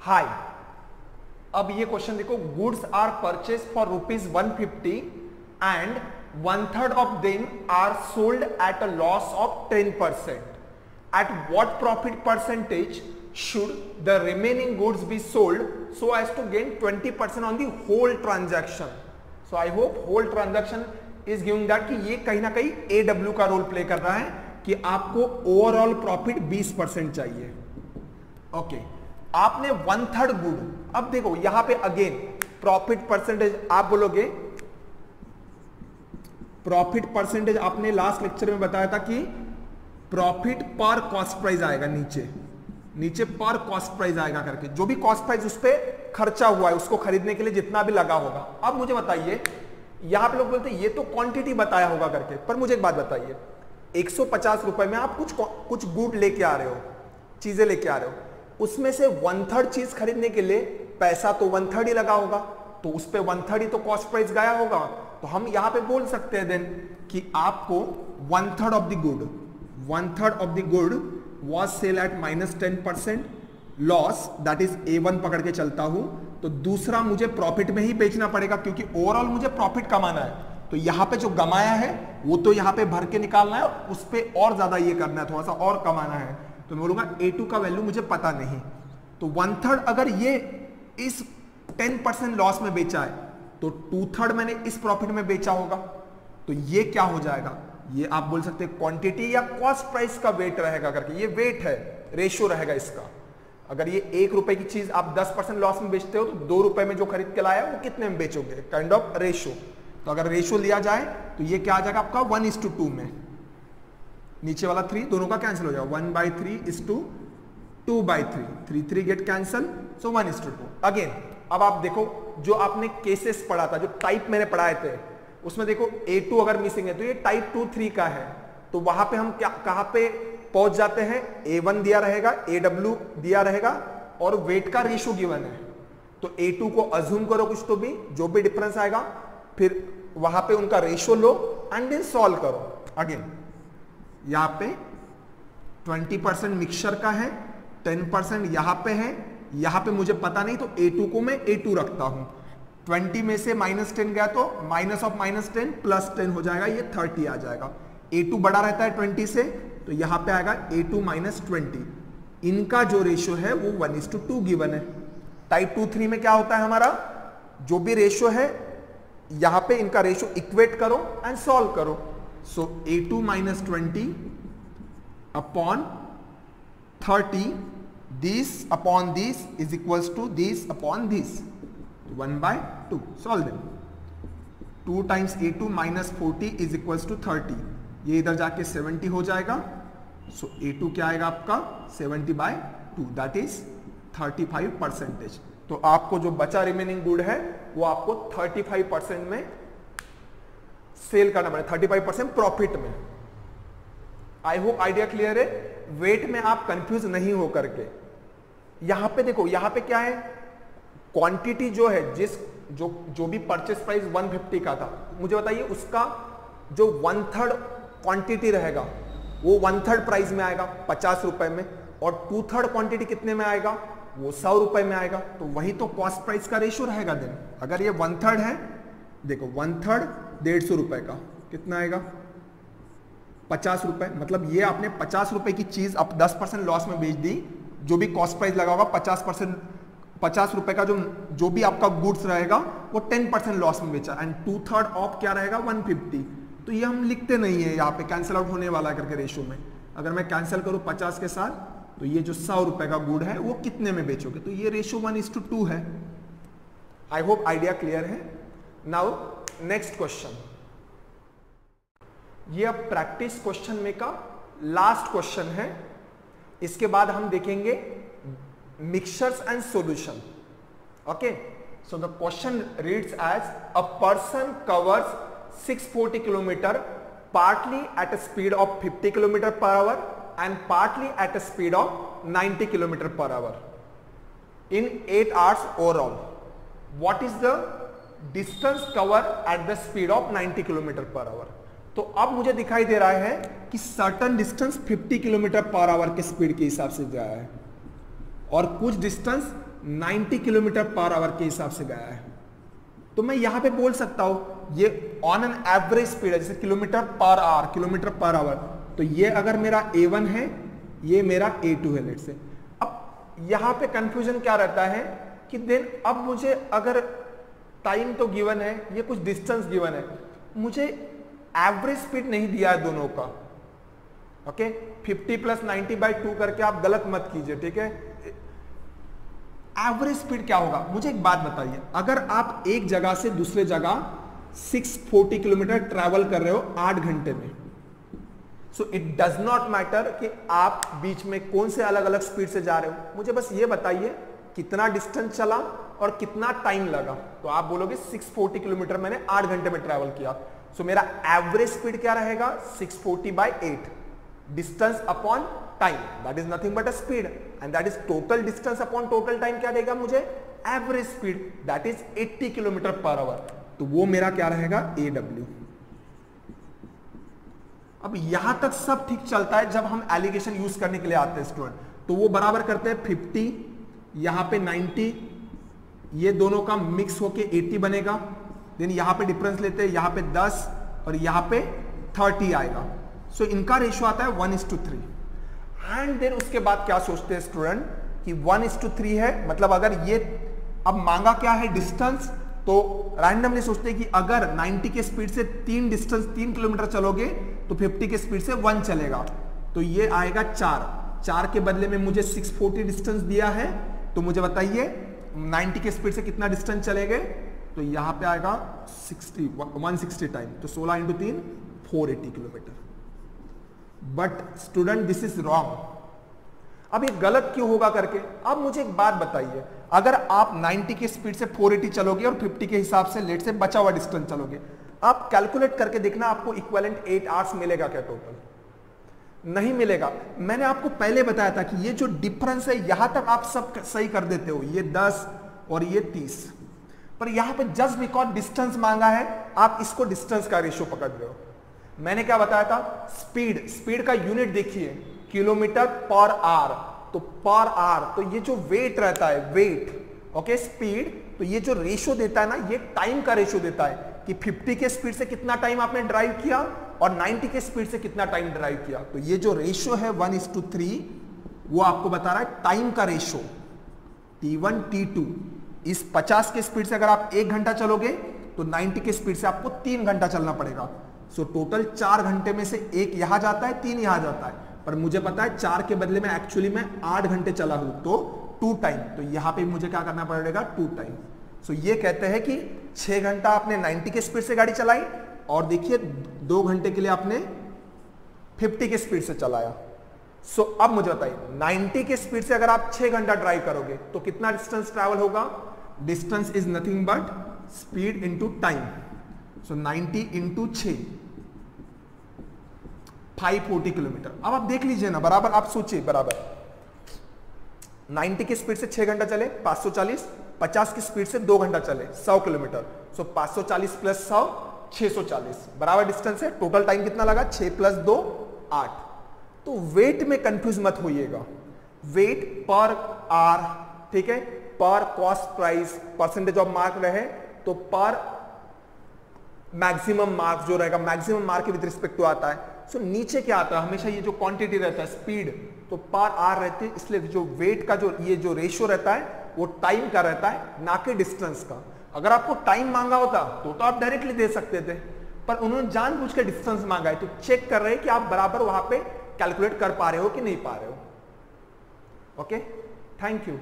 हाय, अब ये क्वेश्चन देखो, goods are purchase for ₹150 and 1/3 of them are sold at a loss of 10%. At what profit percentage should the remaining goods be sold so as to gain 20% on the whole transaction? So I hope whole transaction is giving that कि ये कहीं ना कहीं AW का role play कर रहा है कि आपको ओवरऑल प्रॉफिट 20% चाहिए. ओके, आपने 1/3 गुड. अब देखो यहां पे अगेन प्रॉफिट परसेंटेज आप बोलोगे, प्रॉफिट परसेंटेज आपने लास्ट लेक्चर में बताया था कि प्रॉफिट पर कॉस्ट प्राइस आएगा, नीचे पर कॉस्ट प्राइस आएगा करके, जो भी कॉस्ट प्राइस उस पर खर्चा हुआ है उसको खरीदने के लिए जितना भी लगा होगा. अब मुझे बताइए, यहां पे लोग बोलते हैं ये तो क्वांटिटी बताया होगा करके, पर मुझे एक बात बताइए, 150 रुपए में आप कुछ गुड लेके आ रहे हो, चीजें लेके आ रहे हो, उसमें से 1/3 चीज खरीदने के लिए पैसा तो 1/3 ही लगा होगा, तो उस पर 1/3 ही तो कॉस्ट प्राइस गया होगा. तो हम यहां पे बोल सकते हैं देन कि आपको 1/3 of the good was sale at -10% loss, that is A1 पकड़ के चलता हूं, तो दूसरा मुझे प्रॉफिट में ही बेचना पड़ेगा क्योंकि ओवरऑल मुझे प्रॉफिट कमाना है. तो यहां पे जो कमाया है वो तो यहां पे भर के निकालना है, उस पर और ज्यादा ये करना है, थोड़ा सा और कमाना है. तो मैं बोलूंगा A2 का वैल्यू मुझे पता नहीं, तो 1/3 अगर ये इस 10% लॉस में बेचा है तो 2/3 मैंने इस प्रॉफिट में बेचा होगा. तो ये क्या हो जाएगा, ये आप बोल सकते हैं क्वांटिटी या कॉस्ट प्राइस का वेट रहेगा करके, ये वेट है, रेशियो रहेगा इसका. अगर ये 1 रुपए की चीज आप 10% लॉस में बेचते हो तो 2 रुपए में जो खरीद के लाया वो कितने में बेचोगे, काइंड ऑफ रेशियो. तो अगर रेशियो लिया जाए तो ये क्या आ जाएगा आपका 1:2 में, नीचे वाला 3 दोनों का कैंसिल हो जाएगा, 1/3:2/3, 3 गेट कैंसल, सो 1:2. अगेन अब आप देखो जो आपने केसेस पढ़ा था, जो टाइप मैंने पढ़ाए थे, उसमें देखो A2 अगर मिसिंग है तो ये टाइप 2, 3 का है. तो वहां पे हम क्या कहां पे पहुंच जाते हैं, A1 दिया रहेगा, AW दिया रहेगा और वेट का रेशियो गिवन है. तो A2 को अज्यूम करो कुछ तो भी, जो भी डिफरेंस आएगा फिर वहां पे उनका रेशियो लो एंड देन सॉल्व करो. अगेन यहां पे 20% मिक्सचर का है, 10% यहां पे है, यहां पे मुझे पता नहीं तो A2 को मैं A2 रखता हूं. 20 में से -10 गया तो माइनस ऑफ -10 +10 हो जाएगा, ये 30 आ जाएगा. A2 बड़ा रहता है 20 से, तो यहां पे आएगा A2 -20. इनका जो रेशियो है वो 1:2 गिवन है. टाइप 2, 3 में क्या होता है हमारा, जो भी रेशियो है यहां पे इनका रेशियो इक्वेट करो एंड सॉल्व करो. So A2 -20 upon 30, this upon this is equals to this upon this, 1/2. Solve them. 2 times A2 -40 is equals to 30, ये इधर जाके 70 हो जाएगा. सो A2 क्या आएगा आपका 70/2, दैट इज 35%. तो आपको जो बचा रिमेनिंग गुड है वो आपको 35% में सेल करना पड़ेगा, 35% प्रॉफिट में. आई होप आइडिया क्लियर है. वेट में आप कंफ्यूज नहीं हो करके, यहां पे देखो, यहां पे क्या है, क्वांटिटी जो है, जो भी परचेस प्राइस 150 का था, मुझे बताइए उसका जो 1/3 क्वांटिटी रहेगा वो 1/3 प्राइस में आएगा 50 रुपए में, और 2/3 क्वांटिटी कितने में आएगा, वो 100 रुपए में आएगा. तो वही तो कॉस्ट प्राइस का रेशियो रहेगा. देन अगर ये 1/3 है, देखो 1/3 150 रुपए का कितना आएगा 50 रुपए, मतलब ये आपने 50 रुपए की चीज आप 10% लॉस में बेच दी, जो भी कॉस्ट प्राइस लगा होगा 50 रुपए का जो भी आपका गुड्स रहेगा वो 10% लॉस में बेचा, एंड 2/3 ऑफ क्या रहेगा 150. तो ये हम लिखते नहीं है यहाँ पे, कैंसिल आउट होने वाला करके रेशियो में. अगर मैं कैंसिल करूं 50 के साथ, तो ये जो 100 रुपए का गुड है वो कितने में बेचोगे, तो ये रेशियो 1:2 है. आई होप आइडिया क्लियर है. नाउ नेक्स्ट क्वेश्चन, ये अब प्रैक्टिस क्वेश्चन में का लास्ट क्वेश्चन है. इसके बाद हम देखेंगे mixtures and solution. Okay, so the question reads as a person covers 640 kilometre partly at a speed of 50 km per hour and partly at a speed of 90 km per hour in 8 hours overall. What is the distance covered at the speed of 90 km per hour? तो अब मुझे दिखाई दे रहा है कि certain distance 50 kilometre per hour के speed के हिसाब से गया है. और कुछ डिस्टेंस 90 किलोमीटर पर आवर के हिसाब से गया है। तो मैं यहां पे बोल सकता हूं ये ऑन एन एवरेज स्पीड है, जैसे kilometre per hour, kilometre per hour. तो ये अगर मेरा A1 है, ये मेरा A2 है, लेट से। अब यहां पे कंफ्यूजन क्या रहता है कि देन अब मुझे अगर टाइम तो गिवन है, ये कुछ डिस्टेंस गिवन है, मुझे एवरेज स्पीड नहीं दिया है दोनों का। ओके 50 + 90/2 करके आप गलत मत कीजिए, ठीक है। एवरेज स्पीड क्या होगा, मुझे एक बात बताइए, अगर आप एक जगह से दूसरे जगह 640 किलोमीटर ट्रैवल कर रहे हो 8 घंटे में, so it does not matter कि आप बीच में कौन से अलग अलग स्पीड से जा रहे हो, मुझे बस ये बताइए कितना डिस्टेंस चला और कितना टाइम लगा। तो आप बोलोगे 640 किलोमीटर मैंने 8 घंटे में ट्रैवल किया। सो मेरा एवरेज स्पीड क्या रहेगा, 640/8 distance upon time, that is nothing but a speed, and that is total distance upon total time क्या देगा मुझे, average speed, that is 80 kilometre per hour. तो वो मेरा क्या रहेगा, AW। अब यहां तक सब ठीक चलता है जब हम एलिगेशन यूज करने के लिए आते हैं स्टूडेंट। तो वो बराबर करते हैं 50, यहां पे 90, ये दोनों का मिक्स होके 80 बनेगा। देन यहां पे डिफरेंस लेते हैं, यहां पे 10 और यहां पे 30 आएगा। सो इनका रेशियो आता है 1:3। एंड देन उसके बाद क्या सोचते हैं स्टूडेंट कि 1:3 है, मतलब अगर ये अब मांगा क्या है डिस्टेंस, तो रैंडमली सोचते हैं कि अगर 90 के स्पीड से 3 किलोमीटर चलोगे तो 50 के स्पीड से 1 चलेगा, तो ये आएगा 4 के बदले में मुझे 640 डिस्टेंस दिया है। तो मुझे बताइए 90 के स्पीड से कितना डिस्टेंस चलेंगे, तो यहां पे आएगा 160 टाइम, तो 16 × 3 480 kilometre. But student this is wrong. अब ये गलत क्यों होगा करके, अब मुझे एक बात बताइए, अगर आप 90 की स्पीड से 480 चलोगे और 50 के हिसाब से लेट से बचा हुआ डिस्टेंस चलोगे, आप कैलकुलेट करके देखना आपको इक्विवेलेंट 8 आवर्स मिलेगा क्या टोटल, नहीं मिलेगा। मैंने आपको पहले बताया था कि ये जो डिफरेंस है यहां तक आप सब सही कर देते हो, ये 10 और ये 30, पर यहां पे जस्ट बिकॉज डिस्टेंस मांगा है आप इसको डिस्टेंस का रेशियो पकड़ रहे हो। मैंने क्या बताया था, स्पीड का यूनिट देखिए किलोमीटर पर आवर, तो पर आवर, तो ये जो वेट रहता है, वेट ओके स्पीड, तो ये जो रेशियो देता है ना, ये टाइम का रेशियो देता है कि 50 के स्पीड से कितना टाइम आपने ड्राइव किया और 90 के स्पीड से कितना टाइम ड्राइव किया। तो ये जो रेशियो है 1:3 वो आपको बता रहा है टाइम का रेशियो। T1 T2 इस 50 के स्पीड से अगर आप 1 घंटा चलोगे तो 90 के स्पीड से आपको 3 घंटा चलना पड़ेगा। सो टोटल 4 घंटे में से 1 यहां जाता है, 3 यहां जाता है, पर मुझे पता है 4 के बदले में एक्चुअली मैं 8 घंटे चला हूं, तो 2 टाइम, तो यहां पे मुझे क्या करना पड़ेगा 2 टाइम। सो ये कहते हैं कि 6 घंटा आपने 90 के स्पीड से गाड़ी चलाई और देखिए 2 घंटे के लिए आपने 50 के स्पीड से चलाया। सो अब मुझे बताइए 90 के स्पीड से अगर आप 6 घंटा ड्राइव करोगे तो कितना डिस्टेंस ट्रैवल होगा, distance is nothing but speed into time. So 90 into 6 540 kilometre. अब आप देख लीजिए ना, बराबर आप सोचिए, बराबर 90 की स्पीड से 6 घंटा चले 540, 50 की स्पीड से 2 घंटा चले 100 किलोमीटर। सो 540 + 100 640 बराबर डिस्टेंस है। टोटल टाइम कितना लगा, 6 + 2 8। तो वेट में कंफ्यूज मत होइएगा, वेट पर आर, ठीक है, पर cost price percentage of mark रहे तो पर मैक्सिमम मार्क जो रहेगा, maximum mark with respect to आता है। सो नीचे क्या आता है, हमेशा ये जो क्वांटिटी रहता है स्पीड, तो पर आर रहती है, इसलिए जो वेट का जो ये जो रेशियो रहता है वो टाइम का रहता है, ना कि डिस्टेंस का। अगर आपको टाइम मांगा होता तो आप डायरेक्टली दे सकते थे, पर उन्होंने जानबूझ के डिस्टेंस मांगा है, तो चेक कर रहे हैं कि आप बराबर वहां पे कैलकुलेट कर पा रहे हो कि नहीं पा रहे हो। Okay, thank you.